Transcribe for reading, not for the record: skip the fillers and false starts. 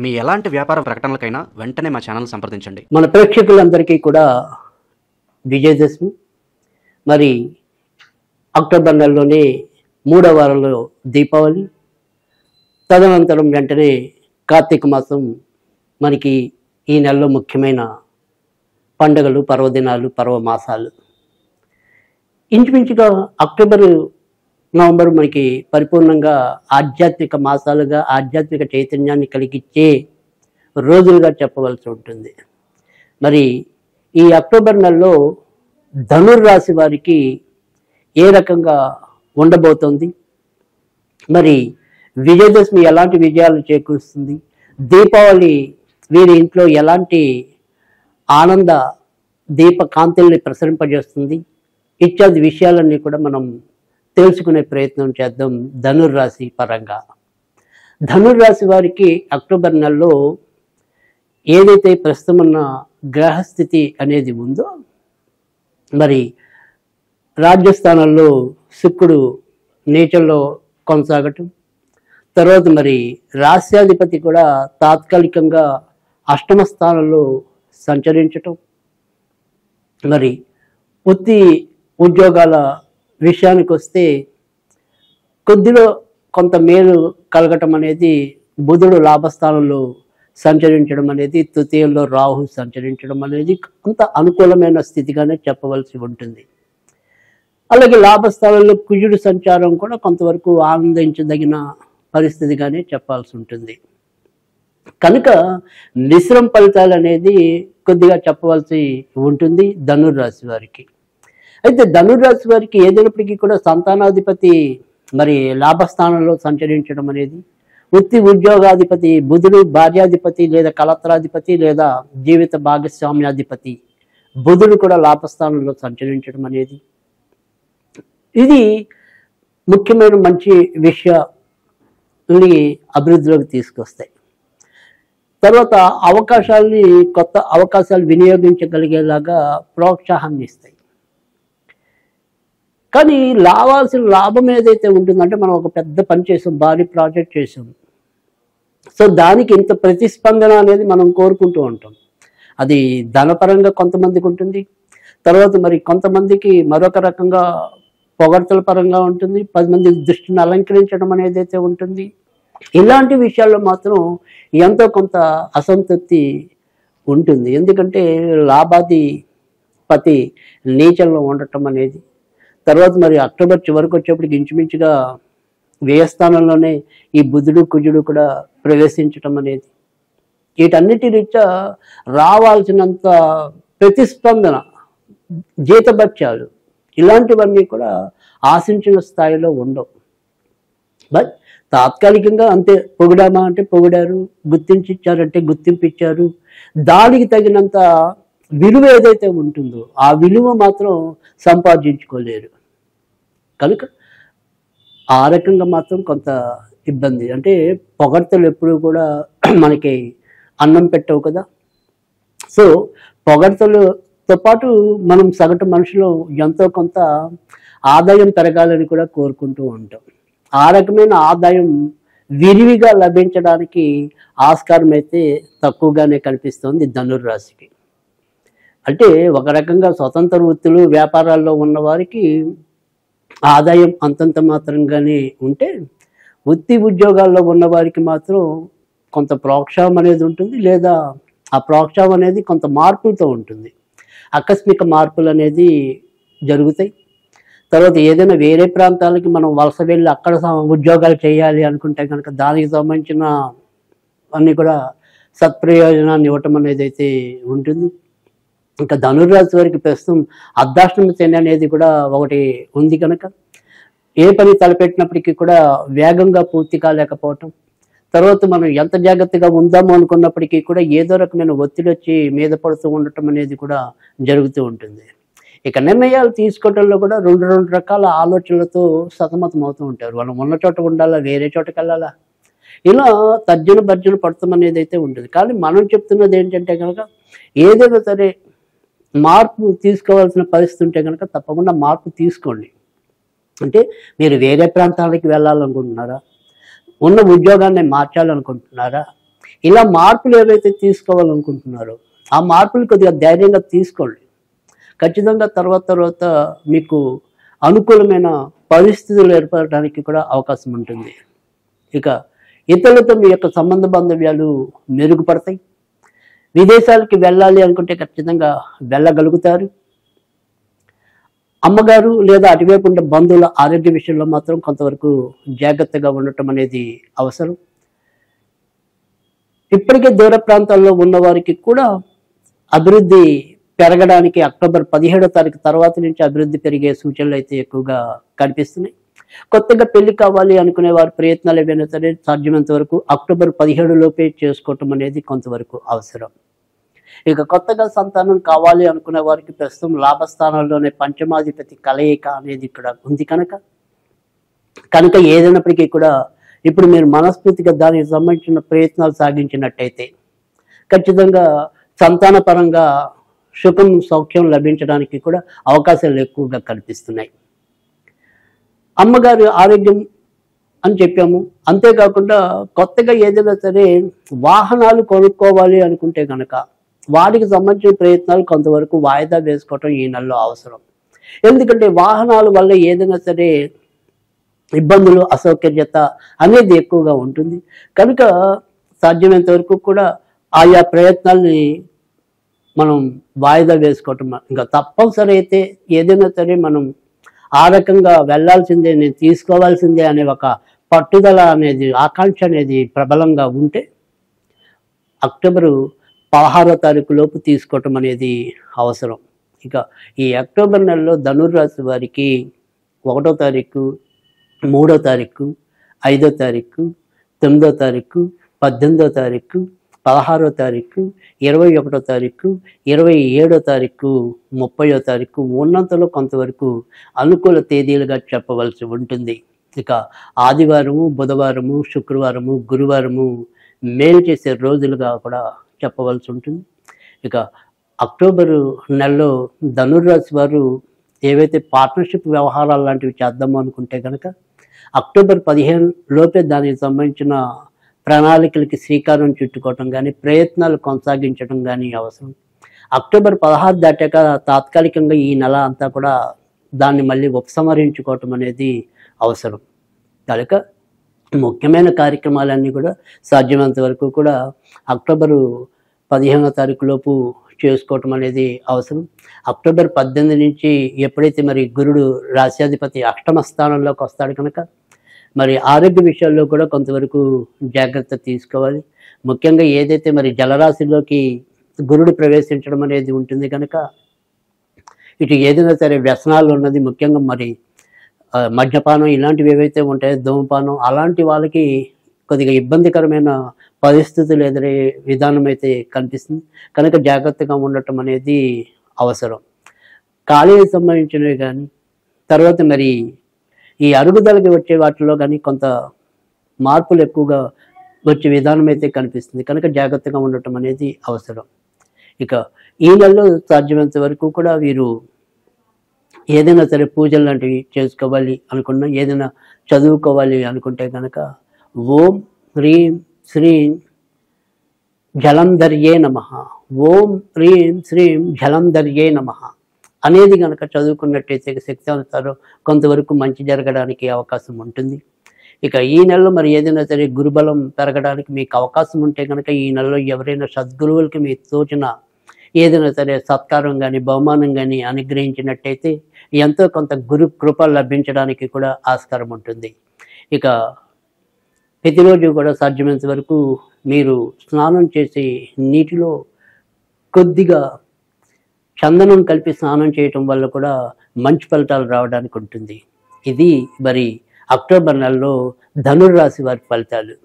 మీ ఎలాంటి వ్యాపార ప్రకటనలకైనా వెంటనే మా ఛానల్ సంప్రదించండి. మన ప్రేక్షకులందరికీ కూడా విజయదశమి. మరి అక్టోబర్ నెలలోనే 3వ వారంలో దీపావళి, తదనంతరం వెంటనే కార్తీక మాసం మనకి ఈ నెలలో ముఖ్యమైన పండుగలు, పర్వదినాలు, పర్వమాసాలు. ఇంచుమించుగా అక్టోబర్, నవంబర్ మనకి పరిపూర్ణంగా ఆధ్యాత్మిక మాసాలుగా ఆధ్యాత్మిక చైతన్యాన్ని కలిగించే రోజులుగా చెప్పవలసి ఉంటుంది. మరి ఈ అక్టోబర్ నెలలో ధనుర్రాశి వారికి ఏ రకంగా ఉండబోతోంది, మరి విజయదశమి ఎలాంటి విజయాలు చేకూరుస్తుంది, దీపావళి వీరి ఇంట్లో ఎలాంటి ఆనంద దీప కాంతుల్ని ప్రసరింపజేస్తుంది ఇత్యాది విషయాలన్నీ కూడా మనం తెలుసుకునే ప్రయత్నం చేద్దాం. ధనుర్రాశి పరంగా ధనుర్రాశి వారికి అక్టోబర్ నెలలో ఏదైతే ప్రస్తుతం ఉన్న గ్రహస్థితి అనేది ఉందో, మరి రాజ్యస్థానంలో శుక్రుడు నీచంలో కొనసాగటం, తర్వాత మరి రాశ్యాధిపతి కూడా తాత్కాలికంగా అష్టమ స్థానంలో సంచరించటం, మరి వృత్తి ఉద్యోగాల విషయానికి వస్తే కొద్దిలో కొంత మేలు కలగటం అనేది, బుధుడు లాభస్థానంలో సంచరించడం అనేది, తృతీయంలో రాహు సంచరించడం అనేది కొంత అనుకూలమైన స్థితిగానే చెప్పవలసి ఉంటుంది. అలాగే లాభస్థానంలో కుజుడు సంచారం కూడా కొంతవరకు ఆనందించదగిన పరిస్థితిగానే చెప్పాల్సి ఉంటుంది. కనుక మిశ్రమ ఫలితాలు అనేది కొద్దిగా చెప్పవలసి ఉంటుంది ధనుర్రాశి వారికి. అయితే ధనుర్రాశి వారికి ఏదైనప్పటికీ కూడా సంతానాధిపతి మరి లాభస్థానంలో సంచరించడం అనేది, వృత్తి ఉద్యోగాధిపతి బుధుడు భార్యాధిపతి లేదా కలత్రాధిపతి లేదా జీవిత భాగస్వామ్యాధిపతి బుధుడు కూడా లాభస్థానంలో సంచరించడం అనేది, ఇది ముఖ్యమైన మంచి విషయాన్ని అభివృద్ధిలోకి తీసుకొస్తాయి. తర్వాత అవకాశాలని, కొత్త అవకాశాలు వినియోగించగలిగేలాగా ప్రోత్సాహాన్ని ఇస్తాయి. కానీ రావాల్సిన లాభం ఏదైతే ఉంటుందంటే, మనం ఒక పెద్ద పని చేసాం, భారీ ప్రాజెక్ట్ చేసాం, సో దానికి ఇంత ప్రతిస్పందన అనేది మనం కోరుకుంటూ ఉంటాం. అది ధనపరంగా కొంతమందికి ఉంటుంది, తర్వాత మరి కొంతమందికి మరొక రకంగా పొగడ్తల పరంగా ఉంటుంది, 10 మంది దృష్టిని అలంకరించడం అనేది అయితే ఉంటుంది. ఇలాంటి విషయాల్లో మాత్రం ఎంతో కొంత అసంతృప్తి ఉంటుంది. ఎందుకంటే లాభాధిపతి నీచంలో ఉండటం అనేది, తర్వాత మరి అక్టోబర్ చివరికి వచ్చేప్పటికి ఇంచుమించుగా వ్యయస్థానంలోనే ఈ బుధుడు కుజుడు కూడా ప్రవేశించటం అనేది, వీటన్నిటి రీత్యా రావాల్సినంత ప్రతిస్పందన, జీతభత్యాలు ఇలాంటివన్నీ కూడా ఆశించిన స్థాయిలో ఉండవు. బట్ తాత్కాలికంగా అంతే, పొగిడామా అంటే పొగిడారు, గుర్తించి ఇచ్చారంటే గుర్తింపు ఇచ్చారు, దానికి తగినంత విలువ ఏదైతే ఉంటుందో ఆ విలువ మాత్రం సంపాదించుకోలేరు. కనుక ఆ రకంగా మాత్రం కొంత ఇబ్బంది. అంటే పొగడ్తలు ఎప్పుడు కూడా మనకి అన్నం పెట్టవు కదా. సో పొగడ్తలతో పాటు మనం సగటు మనుషులు ఎంతో కొంత ఆదాయం పెరగాలని కూడా కోరుకుంటూ ఉంటాం. ఆ రకమైన ఆదాయం విరివిగా లభించడానికి ఆస్కారం అయితే తక్కువగానే కనిపిస్తుంది ధనుర్రాశికి. అంటే ఒక రకంగా స్వతంత్ర వృత్తులు వ్యాపారాల్లో ఉన్న వారికి ఆదాయం అంతంత మాత్రంగానే ఉంటే, వృత్తి ఉద్యోగాల్లో ఉన్న వారికి మాత్రం కొంత ప్రోత్సాహం అనేది ఉంటుంది, లేదా ఆ ప్రోత్సాహం అనేది కొంత మార్పులతో ఉంటుంది. ఆకస్మిక మార్పులు అనేది జరుగుతాయి. తర్వాత ఏదైనా వేరే ప్రాంతాలకి మనం వలస వెళ్ళి అక్కడ ఉద్యోగాలు చేయాలి అనుకుంటే కనుక దానికి సంబంధించిన అన్నీ కూడా సత్ప్రయోజనాన్ని ఇవ్వటం అనేది అయితే ఉంటుంది. ఇంకా ధనుర్రాశి వారికి ప్రస్తుతం అర్ధాష్టమ శని అనేది కూడా ఒకటి ఉంది. కనుక ఏ పని తలపెట్టినప్పటికీ కూడా వేగంగా పూర్తి కాలేకపోవటం, తర్వాత మనం ఎంత జాగ్రత్తగా ఉందాము అనుకున్నప్పటికీ కూడా ఏదో రకమైన ఒత్తిడి వచ్చి మీద పడుతూ ఉండటం అనేది కూడా జరుగుతూ ఉంటుంది. ఇక నిర్ణయాలు తీసుకోవడంలో కూడా రెండు రకాల ఆలోచనలతో సతమతం అవుతూ ఉంటారు. మనం ఉన్న చోట ఉండాలా, వేరే చోటకి వెళ్ళాలా, ఇలా తర్జన భర్జన పడతాం అనేది అయితే ఉంటుంది. కానీ మనం చెప్తున్నది ఏంటంటే కనుక ఏదైనా సరే మార్పు తీసుకోవాల్సిన పరిస్థితి ఉంటే కనుక తప్పకుండా మార్పు తీసుకోండి. అంటే మీరు వేరే ప్రాంతాలకి వెళ్ళాలనుకుంటున్నారా, ఉన్న ఉద్యోగాన్ని మార్చాలనుకుంటున్నారా, ఇలా మార్పులు ఏవైతే తీసుకోవాలనుకుంటున్నారో ఆ మార్పులు కొద్దిగా ధైర్యంగా తీసుకోండి. ఖచ్చితంగా తర్వాత మీకు అనుకూలమైన పరిస్థితులు ఏర్పడడానికి కూడా అవకాశం ఉంటుంది. ఇక ఇతరులతో మీ యొక్క సంబంధ బాంధవ్యాలు మెరుగుపడతాయి. విదేశాలకి వెళ్ళాలి అనుకుంటే ఖచ్చితంగా వెళ్ళగలుగుతారు. అమ్మగారు లేదా అటువైపు ఉండే బంధువుల ఆరోగ్య విషయంలో మాత్రం కొంతవరకు జాగ్రత్తగా ఉండటం అనేది అవసరం. ఇప్పటికే దూర ప్రాంతాల్లో ఉన్న వారికి కూడా అభివృద్ధి పెరగడానికి అక్టోబర్ 17వ తారీఖు తర్వాత నుంచి అభివృద్ధి పెరిగే సూచనలు అయితే ఎక్కువగా కనిపిస్తున్నాయి. కొత్తగా పెళ్లి కావాలి అనుకునే వారి ప్రయత్నాలు ఏవైనా సరే సాధ్యమైనంత వరకు అక్టోబర్ 17 లోపే చేసుకోవటం అనేది కొంతవరకు అవసరం. ఇక కొత్తగా సంతానం కావాలి అనుకునే వారికి ప్రస్తుతం లాభస్థానాల్లోనే పంచమాధిపతి కలయిక అనేది ఇక్కడ ఉంది కనుక ఏదైనప్పటికీ కూడా ఇప్పుడు మీరు మనస్ఫూర్తిగా దానికి సంబంధించిన ప్రయత్నాలు సాగించినట్టయితే ఖచ్చితంగా సంతాన పరంగా సుఖం సౌఖ్యం లభించడానికి కూడా అవకాశాలు ఎక్కువగా కనిపిస్తున్నాయి. అమ్మగారి ఆరోగ్యం అని చెప్పాము. అంతేకాకుండా కొత్తగా ఏదైనా సరే వాహనాలు కొనుక్కోవాలి అనుకుంటే కనుక వాటికి సంబంధించిన ప్రయత్నాలు కొంతవరకు వాయిదా వేసుకోవటం ఈ నెలలో అవసరం. ఎందుకంటే వాహనాల వల్ల ఏదైనా సరే ఇబ్బందులు అసౌకర్యత అనేది ఎక్కువగా ఉంటుంది కనుక సాధ్యమైనంత వరకు కూడా ఆయా ప్రయత్నాల్ని మనం వాయిదా వేసుకోవటం. ఇంకా తప్పనిసరి అయితే ఏదైనా సరే మనం ఆ రకంగా వెళ్ళాల్సిందే, నేను తీసుకోవాల్సిందే అనే ఒక పట్టుదల అనేది ఆకాంక్ష అనేది ప్రబలంగా ఉంటే అక్టోబరు 16వ తారీఖు లోపు తీసుకోవటం అనేది అవసరం. ఇక ఈ అక్టోబర్ నెలలో ధనుర్రాశి వారికి 1వ తారీఖు, 3వ తారీఖు, 5వ తారీఖు, 9వ తారీఖు, 18వ తారీఖు, 16వ తారీఖు, 21వ తారీఖు, 27వ తారీఖు, 30వ తారీఖు ఉన్నంతలో కొంతవరకు అనుకూల తేదీలుగా చెప్పవలసి ఉంటుంది. ఇక ఆదివారము, బుధవారము, శుక్రవారము, గురువారము మేలు చేసే రోజులుగా కూడా చెప్పవలసి ఉంటుంది. ఇక అక్టోబరు నెలలో ధనుర్రాశి వారు ఏవైతే పార్ట్నర్షిప్ వ్యవహారాలు లాంటివి చేద్దాము అనుకుంటే కనుక అక్టోబర్ 15 లోపే దానికి సంబంధించిన ప్రణాళికలకి శ్రీకారం చుట్టుకోవటం కానీ ప్రయత్నాలు కొనసాగించడం కానీ అవసరం. అక్టోబర్ 16 దాటాక తాత్కాలికంగా ఈ నెల అంతా కూడా దాన్ని మళ్ళీ ఉపసంహరించుకోవటం అనేది అవసరం. కనుక ముఖ్యమైన కార్యక్రమాలన్నీ కూడా సాధ్యమైనంత వరకు కూడా అక్టోబరు 15వ తారీఖు లోపు చేసుకోవటం అనేది అవసరం. అక్టోబర్ 18 నుంచి ఎప్పుడైతే మరి గురుడు రాశ్యాధిపతి అష్టమ స్థానంలోకి వస్తాడు కనుక మరి ఆరోగ్య విషయాల్లో కూడా కొంతవరకు జాగ్రత్త తీసుకోవాలి. ముఖ్యంగా ఏదైతే మరి జలరాశిలోకి గురుడు ప్రవేశించడం అనేది ఉంటుంది కనుక ఇటు ఏదైనా సరే వ్యసనాలు ఉన్నది, ముఖ్యంగా మరి మద్యపానం ఇలాంటివి ఏవైతే ఉంటాయో ధూమపానం అలాంటి వాళ్ళకి కొద్దిగా ఇబ్బందికరమైన పరిస్థితులు ఎదురయ్యే విధానం అయితే కనిపిస్తుంది కనుక జాగ్రత్తగా ఉండటం అనేది అవసరం. ఖాళీకి సంబంధించినవి కానీ తర్వాత మరి ఈ అరుగుదలకి వచ్చే వాటిలో కానీ కొంత మార్పులు ఎక్కువగా వచ్చే విధానం అయితే కనిపిస్తుంది కనుక జాగ్రత్తగా ఉండటం అనేది అవసరం. ఇక ఈ నెలలో సాధ్యమైనంత వరకు కూడా వీరు ఏదైనా సరే పూజలు లాంటివి చేసుకోవాలి అనుకున్నా, ఏదైనా చదువుకోవాలి అనుకుంటే కనుక ఓం హ్రీం శ్రీం జలంధర్యే నమః, ఓం హ్రీం శ్రీం జలంధర్యే నమః అనేది కనుక చదువుకున్నట్టయితే శక్తి కొంతవరకు మంచి జరగడానికి అవకాశం ఉంటుంది. ఇక ఈ నెలలో మరి ఏదైనా సరే గురుబలం పెరగడానికి మీకు అవకాశం ఉంటే కనుక ఈ నెలలో ఎవరైనా సద్గురువులకి మీకు తోచిన ఏదైనా సరే సత్కారం కానీ బహుమానం కానీ అనుగ్రహించినట్టయితే ఎంతో కొంత గురు కృప లభించడానికి కూడా ఆస్కారం ఉంటుంది. ఇక ప్రతిరోజు కూడా సాధ్యమైనంత వరకు మీరు స్నానం చేసి నీటిలో కొద్దిగా చందనం కలిపి స్నానం చేయటం వల్ల కూడా మంచి ఫలితాలు రావడానికి ఉంటుంది. ఇది మరి అక్టోబర్ నెలలో ధనుర్రాశి వారి ఫలితాలు.